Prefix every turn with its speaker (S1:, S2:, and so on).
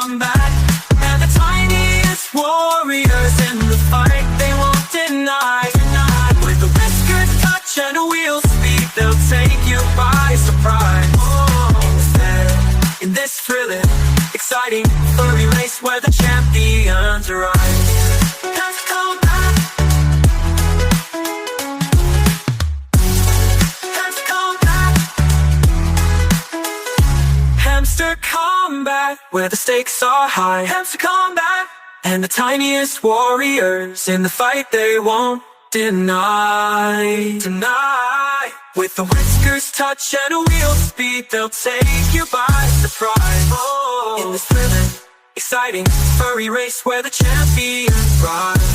S1: combat. And the tiniest warriors in the fight, they won't deny. With a whiskered touch and a wheel speed, they'll take you by surprise. In this thrilling, exciting, furry race where the champions rise. Time to combat. Time to combat. Hamster combat, where the stakes are high. Hamster combat, and the tiniest warriors in the fight, they won't deny. With the whiskers touch and a wheel speed, they'll take you by surprise. In this thrilling, exciting, furry race where the champions rise.